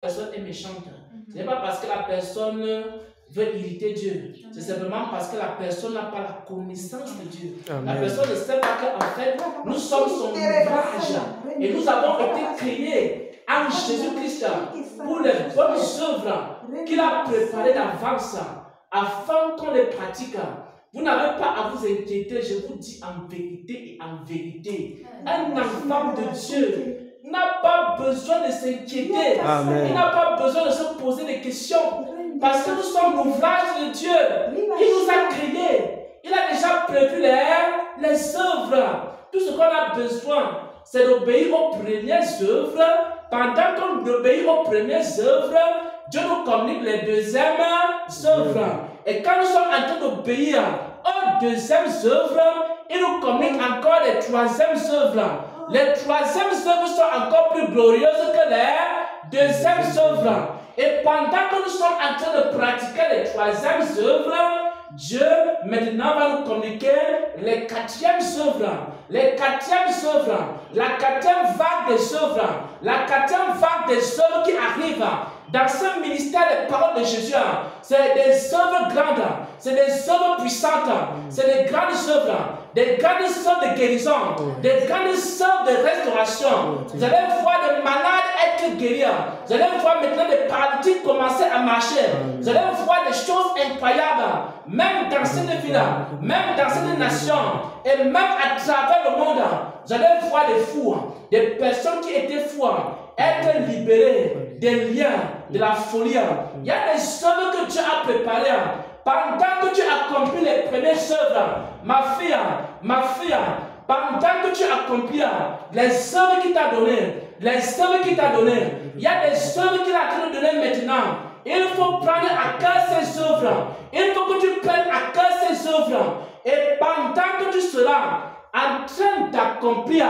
personne est méchante. Ce n'est pas parce que la personne veut irriter Dieu. C'est simplement parce que la personne n'a pas la connaissance de Dieu. Amen. La personne ne sait pas qu'en fait, nous sommes son ouvrage. Et nous avons été créés en Jésus-Christ pour les bonnes œuvres qu'il a préparées d'avance afin qu'on les pratique. Vous n'avez pas à vous inquiéter, je vous dis en vérité et en vérité. Un enfant de Dieu n'a pas besoin de s'inquiéter. Il n'a pas besoin de se poser des questions. Parce que nous sommes l'ouvrage de Dieu. Il nous a créés. Il a déjà prévu les œuvres. Tout ce qu'on a besoin, c'est d'obéir aux premières œuvres. Pendant qu'on obéit aux premières œuvres, Dieu nous communique les deuxièmes œuvres. Et quand nous sommes en train d'obéir aux deuxièmes œuvres, il nous communique encore les troisièmes œuvres. Les troisièmes œuvres sont encore plus glorieuses que les deuxièmes œuvres. Et pendant que nous sommes en train de pratiquer les troisièmes œuvres, Dieu maintenant va nous communiquer les quatrièmes œuvres. Les quatrièmes œuvres. La quatrième vague des œuvres. La quatrième vague des œuvres qui arrivent. Dans ce ministère, les paroles de Jésus, c'est des œuvres grandes, c'est des œuvres puissantes, c'est des grandes œuvres, des grandes œuvres de guérison, des grandes œuvres de restauration. Vous allez voir des malades être guéris, vous allez voir maintenant des paralytiques commencer à marcher, vous allez voir des choses incroyables, même dans cette ville-là, même dans cette nation, et même à travers le monde. Vous allez voir des fous, des personnes qui étaient fous, être libérées des liens, de la folie. Il y a des œuvres que Dieu a préparées. Pendant que tu accomplis les premières œuvres, ma fille, pendant que tu accomplis les œuvres qu'il t'a données, il y a des œuvres qu'il a en train de donner maintenant. Il faut prendre à cœur ces œuvres. Il faut que tu prennes à cœur ces œuvres. Et pendant que tu seras en train d'accomplir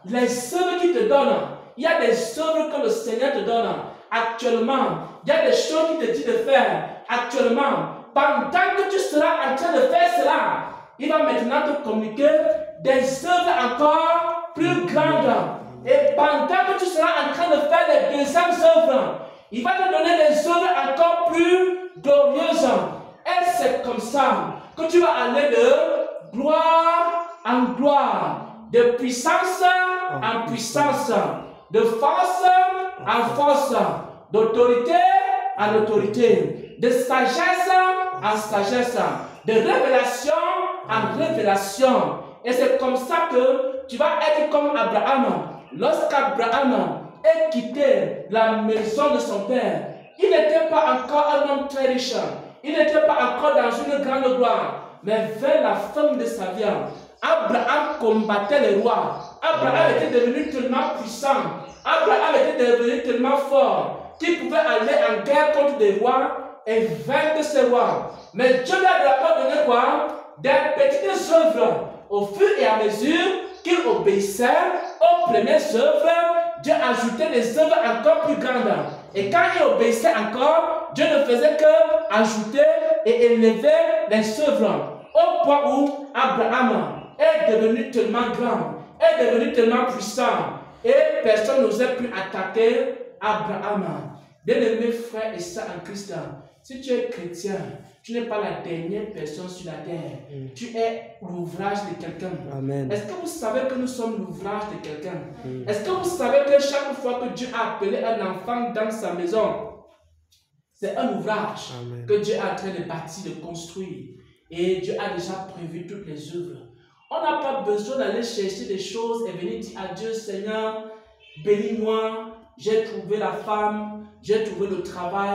les œuvres qu'il te donne, il y a des œuvres que le Seigneur te donne. Actuellement, il y a des choses qu'il te dit de faire. Actuellement, pendant que tu seras en train de faire cela, il va maintenant te communiquer des œuvres encore plus grandes. Et pendant que tu seras en train de faire les deuxièmes œuvres, il va te donner des œuvres encore plus glorieuses. Et c'est comme ça que tu vas aller de gloire en gloire, de puissance en puissance, de force en force, d'autorité en autorité, de sagesse en sagesse, de révélation en révélation. Et c'est comme ça que tu vas être comme Abraham. Lorsqu'Abraham est quitté la maison de son père, il n'était pas encore un homme très riche, il n'était pas encore dans une grande gloire, mais vers la fin de sa vie, Abraham combattait les rois. Abraham était devenu tellement puissant, Abraham était devenu tellement fort qu'il pouvait aller en guerre contre des rois et vaincre ces rois. Mais Dieu lui a d'abord donné quoi? Des petites œuvres. Au fur et à mesure qu'il obéissait aux premières œuvres, Dieu ajoutait des œuvres encore plus grandes. Et quand il obéissait encore, Dieu ne faisait que ajouter et élever les œuvres. Au point où Abraham est devenu tellement grand, est devenu tellement puissant, et personne n'osait plus attaquer Abraham. Bien-aimés frères et sœurs en Christ, si tu es chrétien, tu n'es pas la dernière personne sur la terre. Tu es l'ouvrage de quelqu'un. Est-ce que vous savez que nous sommes l'ouvrage de quelqu'un? Est-ce que vous savez que chaque fois que Dieu a appelé un enfant dans sa maison, c'est un ouvrage que Dieu est en train de bâtir, de construire. Et Dieu a déjà prévu toutes les œuvres. On n'a pas besoin d'aller chercher des choses et venir dire à Dieu, Seigneur, bénis-moi, j'ai trouvé la femme, j'ai trouvé le travail.